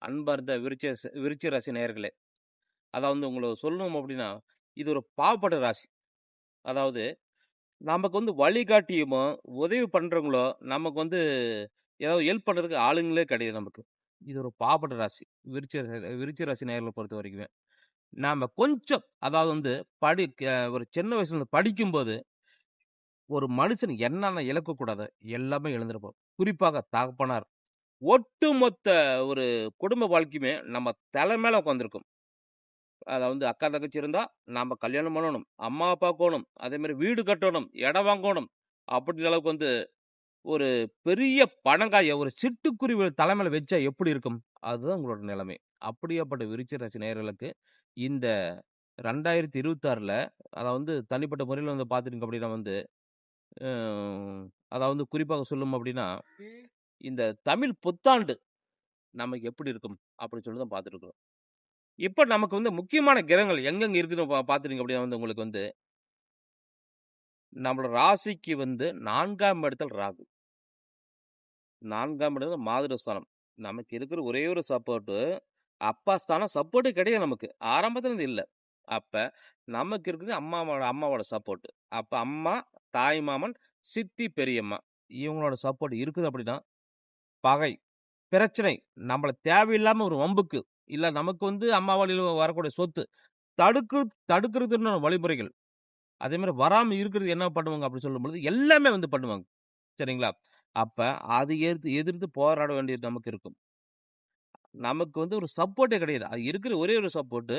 அன்பார்ந்த விருச்சிக ராசி நேயர்களே! அதாவது உங்களுக்கு சொல்லணும் அப்டின்னா, இது ஒரு பாவப்பட்ட ராசி. அதாவது நமக்கு வழிகாட்டியுமோ, உதவி பண்றவங்களோ, நமக்கு ஏதாவது ஹெல்ப் பண்றதுக்கு ஆளுங்களே கிடையாது நமக்கு. இது ஒரு பாவப்பட்ட ராசி. விருச்சிக ராசி நேயர்கள பொறுத்தவரைக்குமே. நாம கொஞ்சம் அதாவது வந்து படி க ஒரு சின்ன வயசுல இருந்து படிக்கும்போது, ஒரு மனுஷன் என்னென்ன இழக்கக்கூடாதோ எல்லாமே இழந்திருப்போம். குறிப்பாக தகப்பனார். ஒட்டுமொத்த ஒரு குடும்ப வாழ்க்கையுமே நம்ம தல மேல உட்காந்துருக்கும். அதாவது அக்கா, தங்கச்சி இருந்தா, நாம கல்யாணம் பண்ணணும். அம்மா, அப்பாக்கோணும். அதேமாரி வீடு கட்டணும். இடம் வாங்கணும். அப்படின்ற அளவுக்கு ஒரு பெரிய பணங்காய ஒரு சிட்டுக்குருவி தலைமையில வச்சா எப்படி இருக்கும்? அதுதான் உங்களோட நிலைமை. அப்படியாப்பட்ட விருச்சிக ராசி நேயர்களுக்கு இந்த 2026ல அதாவது தனிப்பட்ட முறையில பார்த்துட்டீங்க அப்படின்னா அ அதாவது குறிப்பாக சொல்லணும் அப்படின்னா, இந்த தமிழ் புத்தாண்டு நமக்கு எப்படி இருக்கும்? அப்படின்னு சொல்லி தான் பார்த்துட்டு இருக்கிறோம். இப்ப நமக்கு முக்கியமான கிரகங்கள் எங்கெங்க இருக்குன்னு பார்த்துட்டீங்க அப்படின்னா உங்களுக்கு நம்மளோட ராசிக்கு 4ஆம் இடத்துல ராகு. 4ஆம் இடம் மாதுளஸ்தானம். நமக்கு இருக்கிற ஒரே ஒரு சப்போர்ட்டு, அப்பா ஸ்தானம் சப்போர்ட்டே கிடையாது நமக்கு. ஆரம்பத்துல இருந்து இல்ல. அப்ப நமக்கு இருக்குது அம்மாவோட சப்போர்ட். அப்ப அம்மா, தாய் மாமன், சித்தி, பெரியம்மா இவங்களோட சப்போர்ட் இருக்குது அப்படின்னா, பகை, பிரச்சனை, நம்மள தேவையில்லாம ஒரு வம்புக்கு, இல்ல நமக்கு அம்மா வழியில வரக்கூடிய சொத்து, தடுக்கிறதுன்னு வழிமுறைகள். அதே மாரி வராம இருக்கிறது என்ன பண்ணுவாங்க அப்படி சொல்லும்பொழுது, எல்லாமே பண்ணுவாங்க. சரிங்களா? அப்ப அது எதிர்த்து போராட வேண்டியது நமக்கு இருக்கும். நமக்கு ஒரு சப்போர்ட்டே கிடையாது. அது இருக்கிற ஒரே ஒரு சப்போர்ட்டு,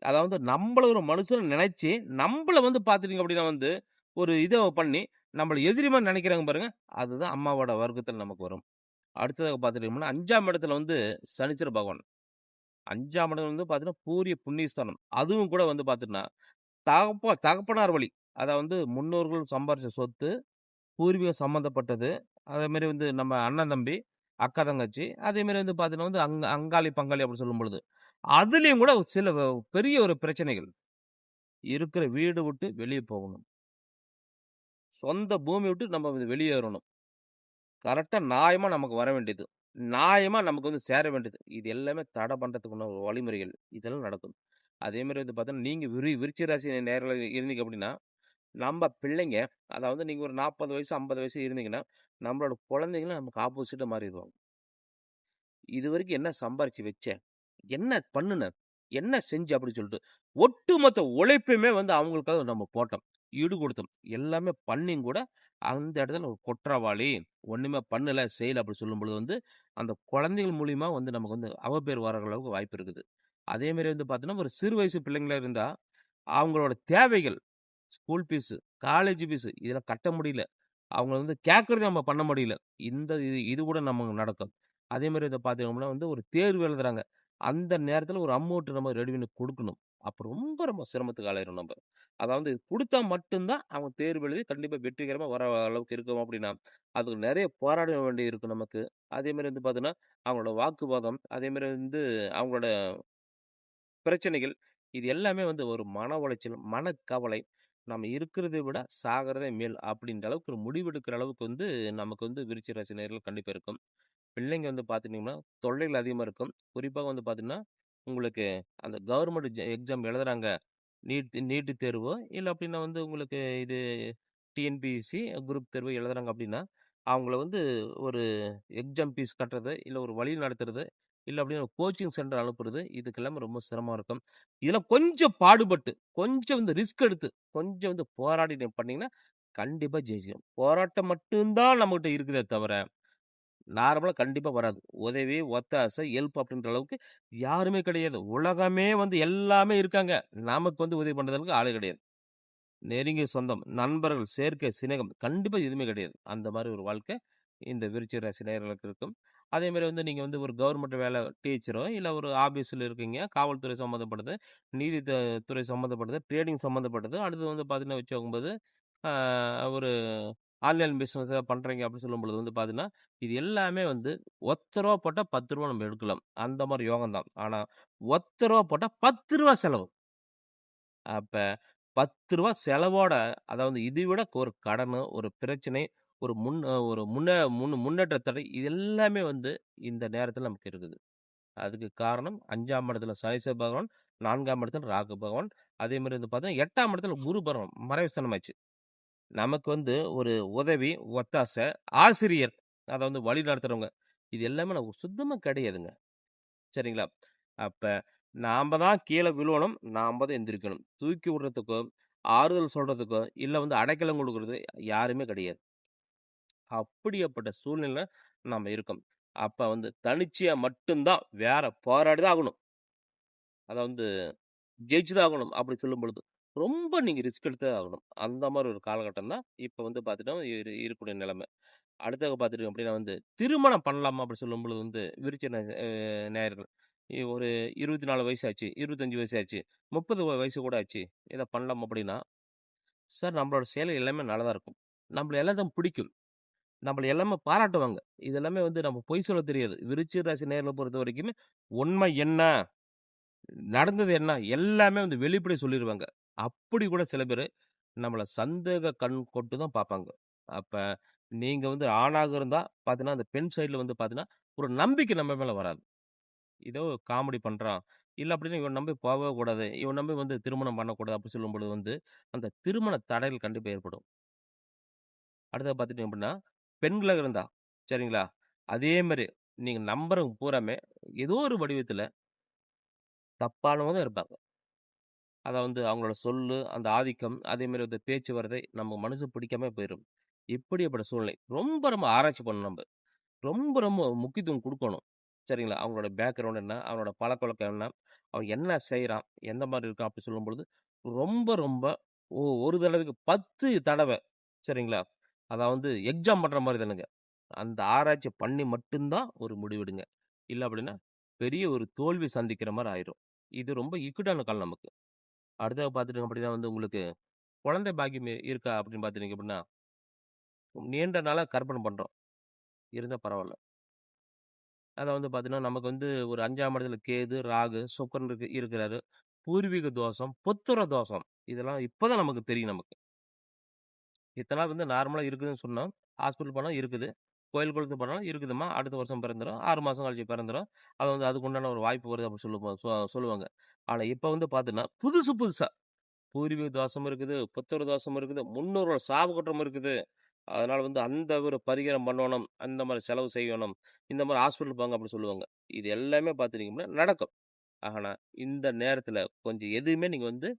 அதாவது நம்பள ஒரு மனுஷன்னு நெனைச்சு, நம்பள பார்த்துட்டீங்க அப்படின்னா ஒரு இத பண்ணி, நம்மள எதிரி மாரி நெனைக்கிறாங்க பாருங்க, அதுதான் அம்மாவோட வர்க்கத்துல நமக்கு வரும். அடுத்ததாக பார்த்துட்டீங்கன்னா, 5ஆம் இடத்துல சனிச்சர பகவான். 5ஆம் இடம் பார்த்தீங்கன்னா, பூரிய புண்ணியஸ்தானம். அதுவும் கூட பார்த்தீங்கன்னா, தகப்பனார் வழி. அதாவது முன்னோர்கள் சம்பாரிச்ச சொத்து, பூர்வீகம் சம்மந்தப்பட்டது. அதேமாரி நம்ம அண்ணன், தம்பி, அக்கா, தங்கச்சி அதேமாரி பார்த்தீங்கன்னா அங்காளி, பங்காளி அப்படி சொல்லும்பொழுது, அதிலயும் கூட சில பெரிய ஒரு பிரச்சனைகள். இருக்கிற வீடு விட்டு வெளிய போகணும். சொந்த பூமி விட்டு நம்ம வெளியேறணும். கரெக்ட்டா நியாயமா நமக்கு வர வேண்டியது. நியாயமா நமக்கு சேர வேண்டியது. இது எல்லாமே தடை பண்றதுக்குள்ள ஒரு வழிமுறைகள். இதெல்லாம் நடக்கும். அதேமாரி பார்த்தீங்கன்னா, நீங்க விருச்சிக ராசி நேயர்களா இருந்தீங்க அப்படின்னா, நம்ம பிள்ளைங்க அதாவது நீங்க ஒரு 40 வயசு, 50 வயசு இருந்தீங்கன்னா, நம்மளோட குழந்தைங்களும் நமக்கு ஆப்போசிட்டா மாறிருவாங்க. இதுவரைக்கும் என்ன சம்பாரிச்சு வச்ச? என்ன பண்ணுன? என்ன செஞ்ச? அப்படின்னு சொல்லிட்டு, ஒட்டுமொத்த உழைப்பையுமே அவங்களுக்காக நம்ம போட்டோம். ஈடு கொடுத்தோம். எல்லாமே பண்ணியும் கூட, அந்த இடத்துல ஒரு குற்றவாளி, ஒண்ணுமே பண்ணல, செய்யல அப்படி சொல்லும்பொழுது அந்த குழந்தைகள் மூலியமா நமக்கு அவப்பேர் வர அளவுக்கு வாய்ப்பு இருக்குது. அதே மாரி பார்த்தீங்கன்னா, ஒரு சிறு வயசு பிள்ளைங்களா இருந்தா, அவங்களோட தேவைகள், ஸ்கூல் ஃபீஸு, காலேஜ் ஃபீஸு இதெல்லாம் கட்ட முடியல. அவங்க கேட்கறத நம்ம பண்ண முடியல. இது கூட நமக்கு நடக்கும். அதே மாரி பார்த்தீங்கன்னா, ஒரு தேர்வு எழுதுறாங்க. அந்த நேரத்தில ஒரு அமௌண்ட் நம்ம ரெடி பண்ணி குடுக்கணும். அப்ப ரொம்ப ரொம்ப சிரமத்துக்கு ஆளாயிரும் நம்ப. அதாவது குடுத்தா மட்டும் தான் அவங்க தேர்வு எழுதி கண்டிப்பா வெற்றிகரமா வர அளவுக்கு இருக்கும் அப்படின்னா, அதுக்கு நெறைய போராட வேண்டி இருக்கும் நமக்கு. அதே மாரி பார்த்தீங்கன்னா, அவங்களோட வாக்குவாதம், அதே மாரி அவங்களோட பிரச்சனைகள், இது எல்லாமே ஒரு மன உளைச்சல், மனக்கவலை. நம்ம இருக்கிறத விட சாகுறதே மேல் அப்படின்ற அளவுக்கு ஒரு முடிவெடுக்கிற அளவுக்கு நமக்கு விருச்சிக ராசி நேயர்கள் கண்டிப்பா இருக்கும். பிள்ளைங்க பார்த்துட்டீங்கன்னா, தொல்லைகள் அதிகமா இருக்கும். குறிப்பா பார்த்தீங்கன்னா, உங்களுக்கு அந்த கவர்மெண்ட் எக்ஸாம் எழுதுறாங்க. நீட் தேர்வோ, இல்ல அப்டின்னா உங்களுக்கு இது டிஎன்பிஎஸ்சி குரூப் தேர்வு எழுதுறாங்க அப்டின்னா, அவங்கள ஒரு எக்ஸாம் ஃபீஸ் கட்டுறது, இல்ல ஒரு வழி நடத்துறது, இல்ல அப்டின்னா கோச்சிங் சென்டர் அனுப்புறது, இதுக்கெல்லாமே ரொம்ப சிரமமா இருக்கும். இதெல்லாம் கொஞ்சம் பாடுபட்டு, கொஞ்சம் ரிஸ்க் எடுத்து, கொஞ்சம் போராடி பண்ணீங்கன்னா, கண்டிப்பா ஜெயிச்சுக்கலாம். போராட்டம் மட்டும் தான் நம்மகிட்ட இருக்குதே தவிர நார்மலா கண்டிப்பா வராது. உதவி, ஒத்தாசை, ஹெல்ப் அப்படின்ற அளவுக்கு யாருமே கிடையாது. உலகமே எல்லாமே இருக்காங்க. நமக்கு உதவி பண்றதுக்கு ஆளே கிடையாது. நெருங்கிய சொந்தம், நண்பர்கள், சேர்க்கை, சிநேகம் கண்டிப்பா எதுவுமே கிடையாது. அந்த மாரி ஒரு வாழ்க்கை இந்த விருச்சிக ராசி நேயர்களுக்கு இருக்கும். அதேமாரி நீங்க ஒரு கவர்மெண்ட் வேலை டீச்சரோ, இல்ல ஒரு ஆபீஸ்ல இருக்கீங்க, காவல்துறை சம்மந்தப்பட்டது, நீதி துறை சம்மந்தப்பட்டது, ட்ரேடிங் சம்மந்தப்பட்டது. அடுத்து பார்த்தீங்கன்னா வச்சுக்கோங்கும்போது, ஆ ஒரு ஆன்லைன் பிசினஸ் பண்றீங்க அப்படின்னு சொல்லும்பொழுது பார்த்தீங்கன்னா, இது எல்லாமே ரூ. 1 போட்டா ரூ. 10 நம்ம எடுக்கலாம். அந்த மாரி யோகம் தான். ஆனா ரூ. 1 போட்டா ரூ. 10 செலவு. அப்ப ரூ. 10 செலவோட அதாவது இதை விட ஒரு கடனு, ஒரு பிரச்சனை, ஒரு முன் ஒரு முன்னேற்ற தடை இது எல்லாமே இந்த நேரத்தில நமக்கு இருக்குது. அதுக்கு காரணம் 5ஆம் இடத்துல சனீஸ்வர பகவான், 4ஆம் இடத்துல ராகு பகவான். அதே மாரி வந்து பார்த்தீங்கன்னா 8ஆம் இடத்துல குரு பகவான் மறைவுஸ்தானமாச்சு. நமக்கு வந்து ஒரு உதவி, ஒத்தாசை, ஆசிரியர், அத வந்து வழி நடத்துறவங்க, இது எல்லாமே நமக்கு சுத்தமா கிடையாதுங்க. சரிங்களா? அப்ப நாம தான் கீழ விழுவணும், நாம தான் எந்திரிக்கணும். தூக்கி விடுறதுக்கோ, ஆறுதல் சொல்றதுக்கோ, இல்ல வந்து அடைக்கலம் குடுக்குறது யாருமே கிடையாது. அப்படியாப்பட்ட சூழ்நிலையில நாம இருக்கோம். அப்ப வந்து தனிச்சையா மட்டும் தான் வேற போராடி தான் ஆகணும். அத வந்து ஜெயிச்சு தான் ஆகணும். அப்படி சொல்லும் பொழுது, ரொம்ப நீங்க ரிஸ்க் எடுத்து தான் ஆகணும். அந்த மாரி ஒரு காலகட்டம் தான் இப்ப வந்து பார்த்துட்டோம் இருக்கக்கூடிய நிலைமை. அடுத்தது பார்த்துட்டீங்க அப்படின்னா வந்து, திருமணம் பண்ணலாமா அப்படி சொல்லும்பொழுது வந்து, விருச்சிக நேயர்கள் ஒரு 24 வயசு ஆச்சு, 25 வயசு ஆச்சு, 30 வயசு கூட ஆச்சு. இத பண்ணலாமா அப்படின்னா, சார் நம்மளோட செயல் எல்லாமே நல்லா தான் இருக்கும். நம்மள எல்லாத்துக்கும் பிடிக்கும். நம்மள எல்லாமே பாராட்டுவாங்க. இது எல்லாமே வந்து நம்ம பொய் சொல்ல தெரியாது. விருச்சிக ராசி நேயர்கள பொறுத்தவரைக்குமே, உண்மை என்ன? நடந்தது என்ன? எல்லாமே வந்து வெளிப்படையா சொல்லிருவாங்க. அப்படி கூட சில பேரு நம்மள சந்தேக கண் கொண்டு தான் பார்ப்பாங்க. அப்ப நீங்க வந்து ஆணாக இருந்தா பார்த்தீங்கன்னா, அந்த பெண் சைட்ல வந்து பார்த்தீங்கன்னா, ஒரு நம்பிக்கை நம்ம மேல வராது. ஏதோ காமெடி பண்றான். இல்ல அப்படின்னா இவன நம்பி போகவே கூடாது. இவன நம்பி வந்து திருமணம் பண்ணக்கூடாது அப்படி சொல்லும்பொழுது வந்து, அந்த திருமண தடைகள் கண்டிப்பா ஏற்படும். அடுத்தது பார்த்துட்டீங்க அப்படின்னா, பெண்களா இருந்தா சரிங்களா? அதே மாரி நீங்க நம்புறவங்க பூராமே ஏதோ ஒரு வடிவத்தில தப்பானவங்க தான் இருப்பாங்க. அத வந்து அவங்களோட சொல்லு, அந்த ஆதிக்கம், அதேமாரி வந்து பேச்சுவார்த்தை நம்ம மனசு பிடிக்காம போயிரும். இப்படிப்பட்ட சூழ்நிலை. ரொம்ப ரொம்ப ஆராய்ச்சி பண்ணணும் நம்ப. ரொம்ப ரொம்ப முக்கியத்துவம் குடுக்கணும். சரிங்களா? அவங்களோட பேக்கிரவுண்ட் என்ன? அவனோட பழக்கவழக்கம் என்ன? அவன் என்ன செய்றான்? எந்த மாரி இருக்கான்? அப்படி சொல்லும்பொழுது, ரொம்ப ரொம்ப ஒரு தடவைக்கு 10 தடவ சரிங்களா? அதான் எக்ஸாம் பண்ற மாரி தானுங்க. அந்த ஆராய்ச்சி பண்ணி மட்டும் தான் ஒரு முடிவெடுங்க. இல்ல அப்படின்னா, பெரிய ஒரு தோல்வி சந்திக்கிற மாரி ஆயிரும். இது ரொம்ப இக்கட்டான காலம் நமக்கு. அடுத்தது பார்த்துட்டீங்க அப்படின்னா உங்களுக்கு குழந்தை பாக்கியம் இருக்கா அப்படின்னு பார்த்துட்டீங்க அப்படின்னா, நீண்ட நாளா கற்பனை பண்றோம். இருந்தா பரவால்ல. அத பார்த்தீங்கன்னா, நமக்கு ஒரு 5ஆம் இடத்துல கேது, ராகு, சுக்கிரன் இருக்கிறாரு. பூர்வீக தோஷம், புத்திர தோஷம். இதெல்லாம் இப்ப தான் நமக்கு தெரியும் நமக்கு. இத்தன நாள் நார்மலா இருக்குதுன்னு சொன்னோம். ஹாஸ்பிட்டல் போனா இருக்குது. கோயில் குளத்துக்கு போனாலும் இருக்குதும்மா. அடுத்த வருஷம் பிறந்துரும். 6 மாசம் கழிச்சு பிறந்துரும். அது அதுக்கு உண்டான ஒரு வாய்ப்பு வருது அப்படின்னு சொல்லுவாங்க. ஆனா இப்ப பார்த்தீங்கன்னா, புதுசு புதுசா பூர்வீக தோஷம் இருக்குது, புத்திர தோஷம் இருக்குது, முன்னோரோட சாபக்கட்டம் இருக்குது. அதனால அந்த ஒரு பரிகாரம் பண்ணணும். அந்த மாரி செலவு செய்யணும். இந்த மாரி ஹாஸ்பிட்டல் போங்க அப்படி சொல்லுவாங்க. இது எல்லாமே பார்த்துட்டீங்கன்னா நடக்கும். ஆனா, இந்த நேரத்தில கொஞ்சம் எதுவுமே நீங்க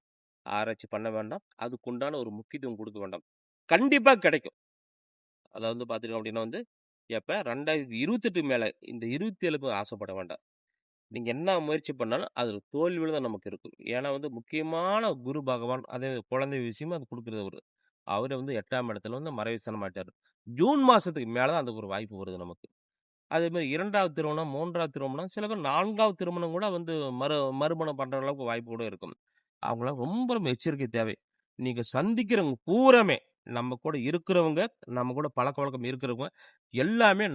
ஆராய்ச்சி பண்ண வேண்டாம். அதுக்குண்டான ஒரு முக்கியத்துவம் குடுக்க வேண்டாம். கண்டிப்பா கிடைக்கும். அதாவது பார்த்துட்டோம் அப்படின்னா எப்ப 2028 மேல இந்த 27க்கு ஆசைப்பட வேண்டாம். நீங்க என்ன முயற்சி பண்ணாலும் அது தோல்வியில தான் நமக்கு இருக்கும். ஏன்னா முக்கியமான குரு பகவான் அதே குழந்தை விஷயமா அது குடுக்குறது அவரு. அவரு 8ஆம் இடத்துல மறைவுஸ்தானம் ஆயிட்டாரு. ஜூன் மாசத்துக்கு மேல தான் அந்த ஒரு வாய்ப்பு வருது நமக்கு. அதேமாரி 2வது திருமணம், 3வது திருமணம், சில பேர் 4வது திருமணம் கூட மறுமணம் பண்ற அளவுக்கு வாய்ப்பு கூட இருக்கும். அவங்கலாம் ரொம்ப ரொம்ப எச்சரிக்கை தேவை. நீங்க சந்திக்கிறவங்க பூராமே, நம்ம கூட இருக்கிறவங்க, நம்ம கூட பழக்கவழக்கம் இருக்கிறவங்க, எல்லாமே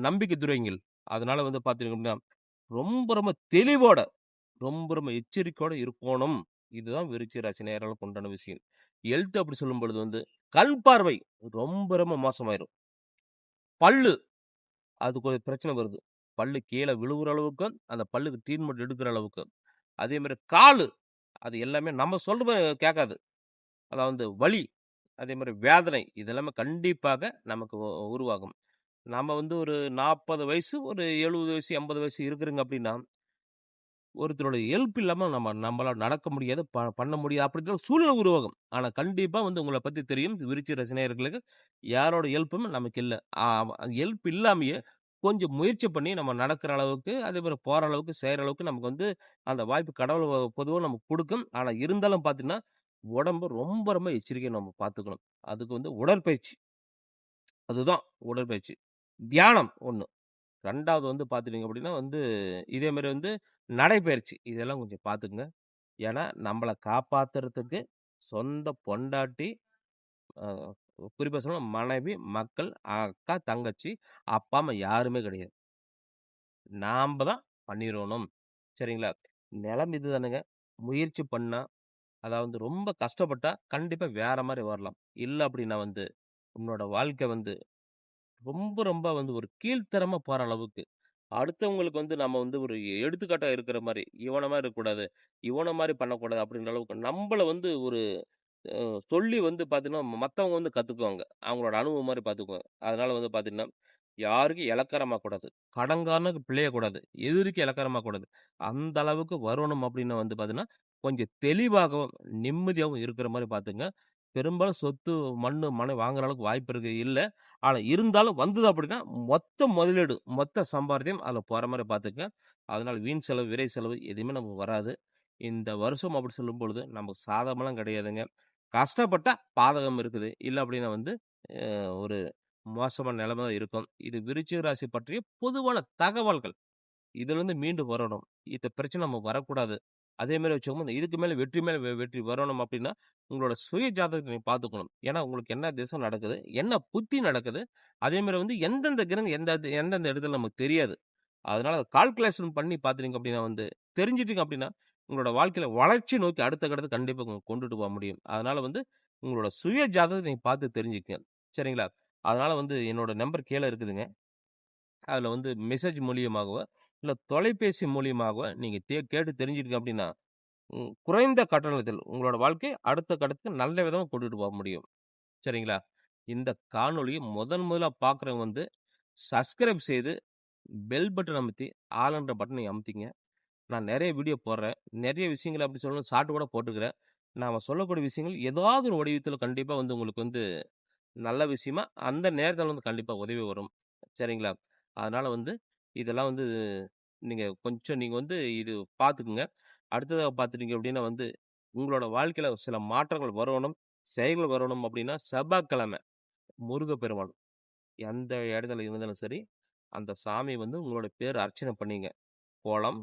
நம்பிக்கை துரோகிகள். அதனால பார்த்தீங்கன்னா, ரொம்ப ரொம்ப தெளிவோட, ரொம்ப ரொம்ப எச்சரிக்கையோட இருக்கோணும். இதுதான் விருச்சிக ராசி நேயர்களுக்கு உண்டான விஷயம். ஹெல்த் அப்படி சொல்லும் பொழுது கண் பார்வை ரொம்ப ரொம்ப மோசமாயிரும். பல்லு அதுக்கு ஒரு பிரச்சனை வருது. பல்லு கீழ விழுவுற அளவுக்கு, அந்த பல்லுக்கு ட்ரீட்மெண்ட் எடுக்கிற அளவுக்கு. அதே மாரி காலு, அது எல்லாமே நம்ம சொல்றத கேட்காது. அதாவது வலி, அதே மாரி வேதனை இதெல்லாமே கண்டிப்பாக நமக்கு உருவாகும். நாம ஒரு 40 வயசு, ஒரு 70 வயசு, 80 வயசு இருக்குறங்க அப்படின்னா, ஒருத்தரோட ஹெல்ப் இல்லாம நம்மளால நடக்க முடியாது, பண்ண முடியாது அப்படிங்கிற ஒரு சூழ்நிலை உருவாகும். ஆனா கண்டிப்பா உங்கள பத்தி தெரியும். விருச்சிக ராசி நேயர்களுக்கு யாரோட ஹெல்ப்பும் நமக்கு இல்ல. ஆ ஹெல்ப் இல்லாமயே கொஞ்சம் முயற்சி பண்ணி நம்ம நடக்கிற அளவுக்கு, அதே மாரி போற அளவுக்கு, செய்ற அளவுக்கு நமக்கு அந்த வாய்ப்பு கடவுள் பொதுவா நமக்கு குடுக்கும். ஆனா இருந்தாலும் பார்த்தீங்கன்னா, உடம்பு ரொம்ப ரொம்ப எச்சரிக்கையா நம்ம பார்த்துக்கணும். அதுக்கு உடற்பயிற்சி. அதுதான் உடற்பயிற்சி. தியானம் 1. 2வது பார்த்துட்டீங்க அப்படின்னா இதே மாரி நடைப்பயிற்சி. இதெல்லாம் கொஞ்சம் பார்த்துக்கங்க. ஏன்னா, நம்மள காப்பாத்துறதுக்கு சொந்த பொண்டாட்டி, அ குறிப்பா சொல்லணும்னா மனைவி, மக்கள், அக்கா, தங்கச்சி, அப்பா, அம்மா யாருமே கிடையாது. நாம்ப தான் பண்ணிறணும். சரிங்களா? நிலைமை இதுதானுங்க. முயற்சி பண்ணா, அதாவது ரொம்ப கஷ்டப்பட்டா, கண்டிப்பா வேற மாரி வரலாம். இல்ல அப்படின்னா உன்னோட வாழ்க்கை ரொம்ப ரொம்ப ஒரு கீழ்த்தரமா போற அளவுக்கு அடுத்தவங்களுக்கு வந்து நம்ம வந்து ஒரு எடுத்துக்காட்டா இருக்கிற மாரி, இவன மாரி இருக்கக்கூடாது, இவன மாரி பண்ணக்கூடாது அப்படின்ற அளவுக்கு நம்பள வந்து ஒரு அ சொல்லி வந்து பார்த்தீங்கன்னா, மத்தவங்க வந்து கத்துக்குவாங்க. அவங்களோட அனுபவம் மாரி பார்த்துக்குவாங்க. அதனால வந்து பார்த்தீங்கன்னா, யாருக்கும் இளக்காரமாக்கக்கூடாது. கடன்காரனுக்கு பிழையக்கூடாது. எதிரிக்கு இளக்காரமாக்கக்கூடாது. அந்த அளவுக்கு வரணும் அப்படின்னு வந்து பார்த்தீங்கன்னா, கொஞ்சம் தெளிவாகவும், நிம்மதியாவும் இருக்கிற மாரி பார்த்துக்கங்க. பெரும்பாலும் சொத்து, மண்ணு, மனை வாங்குற அளவுக்கு வாய்ப்பு இருக்கு இல்ல. ஆனா இருந்தாலும் வந்தது அப்படின்னா, மொத்த முதலீடு, மொத்த சம்பாரியம் அதில போற மாரி பார்த்துக்கங்க. அதனால வீண் செலவு, விரை செலவு எதுவுமே நமக்கு வராது. இந்த வருஷம் அப்படி சொல்லும்பொழுது, நமக்கு சாதகமெல்லாம் கிடையாதுங்க. கஷ்டப்பட்டா பாதகம் இருக்குது. இல்ல அப்டின்னா வந்து ஒரு மோசமான நிலைமை தான் இருக்கும். இது விருச்சிக ராசி பற்றிய பொதுவான தகவல்கள். இதிலிருந்து மீண்டு வரணும். இந்த பிரச்சனை நமக்கு வரக்கூடாது. அதே மாரி வச்சுக்கோங்க, இதுக்கு மேல வெற்றி மேல வெற்றி வரணும் அப்டின்னா, உங்களோட சுய ஜாதகத்த நீங்க பார்த்துக்கணும். ஏன்னா, உங்களுக்கு என்ன திசை நடக்குது? என்ன புத்தி நடக்குது? அதே மாரி வந்து எந்தெந்த கிரகம் எந்தெந்த இடத்துல நமக்கு தெரியாது. அதனால கால்குலேஷன் பண்ணி பார்த்துட்டீங்க அப்டின்னா வந்து தெரிஞ்சுட்டீங்க அப்டின்னா, உங்களோட வாழ்க்கையில வளர்ச்சி நோக்கி அடுத்த கட்டத்துக்கு கண்டிப்பா கொண்டுட்டு போ முடியும். அதனால வந்து உங்களோட சுய ஜாதகத்த நீங்க பார்த்து தெரிஞ்சுக்கங்க. சரிங்களா? அதனால வந்து என்னோட நம்பர் கீழ இருக்குதுங்க. அதுல வந்து மெசேஜ் மூலியமாகவோ, இல்ல தொலைபேசி மூலியமாகவோ நீங்க கேட்டு தெரிஞ்சுட்டீங்க அப்டின்னா, குறைந்த கட்டணத்தில் உங்களோட வாழ்க்கை அடுத்த கட்டத்துக்கு நல்ல விதமா கொண்டுட்டு போ முடியும். சரிங்களா? இந்த காணொளிய முதலா பார்க்குறவங்க வந்து சப்ஸ்கிரைப் செய்து பெல் பட்டன் அமுத்தி, ஆல் என்ற பட்டனை அமுத்திங்க. நான் நெறைய வீடியோ போடுறேன். நெறைய விஷயங்கள அப்படி சொல்லணும் ஷார்ட் கூட போட்டுருக்கிறேன். நாம சொல்லக்கூடிய விஷயங்கள் ஏதாவது ஒரு வடிவத்தில கண்டிப்பா வந்து உங்களுக்கு வந்து நல்ல விஷயமா, அந்த நேரத்தில வந்து கண்டிப்பா உதவி வரும். சரிங்களா? அதனால வந்து இதெல்லாம் வந்து நீங்க வந்து இது பார்த்துக்குங்க. அடுத்ததா பார்த்துட்டீங்க அப்படின்னா வந்து, உங்களோட வாழ்க்கையில சில மாற்றங்கள் வரணும், செயல்கள் வரணும் அப்படின்னா, செவ்வாய்க்கிழமை முருகப்பெருமான் எந்த இடத்துல இருந்தாலும் சரி, அந்த சாமி வந்து உங்களோட பேர் அர்ச்சனை பண்ணீங்க. கோலம்,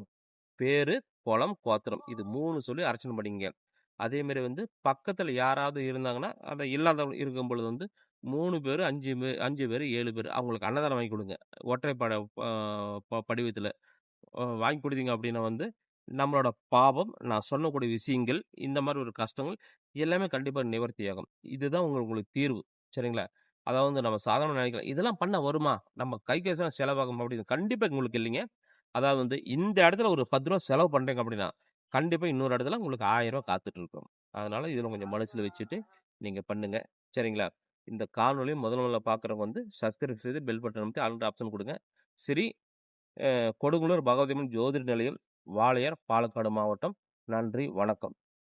பேரு, குலம், கோத்திரம். இது 3 சொல்லி அர்ச்சனை பண்ணிக்கங்க. அதேமாரி வந்து பக்கத்துல யாராவது இருந்தாங்கன்னா, அந்த இல்லாதவங்க இருக்கும்பொழுது வந்து 3 பேரு, 5 பேரு, 7 பேரு அவங்களுக்கு அன்னதானம் வாங்கி குடுங்க. ஒற்றைப்படை அ படிவத்தில. வாங்கி குடுத்தீங்க அப்டின்னா வந்து, நம்மளோட பாவம், நான் சொல்லக்கூடிய விஷயங்கள், இந்த மாரி ஒரு கஷ்டங்கள் எல்லாமே கண்டிப்பா நிவர்த்தியாகும். இதுதான் உங்களுக்கு தீர்வு. சரிங்களா? அதாவது நம்ம சாதாரணமா நெனைக்கலாம். இதெல்லாம் பண்ணா வருமா? நம்ம கை காசு தான் செலவாகும் அப்டின்னு கண்டிப்பா உங்களுக்கு இல்லைங்க. அதாவது வந்து இந்த இடத்துல ஒரு ரூ. 10 செலவு பண்றீங்க அப்டின்னா, கண்டிப்பா இன்னொரு இடத்துல உங்களுக்கு ரூ. 1000 காத்துட்டு இருக்கும். அதனால இதில கொஞ்சம் மனசுல வச்சுட்டு நீங்க பண்ணுங்க. சரிங்களா? இந்த காணொளிய முதல்ல பார்க்குறவங்க வந்து சப்ஸ்கிரைப் செய்து பெல் பட்டன் அமுத்தி ஆல்ன்ற ஆப்ஷன் குடுங்க. சரி கொடுங்கலூர் பகவதியம்மன் ஜோதிட நிலையம், வாளையார், பாலக்காடு மாவட்டம். நன்றி, வணக்கம்.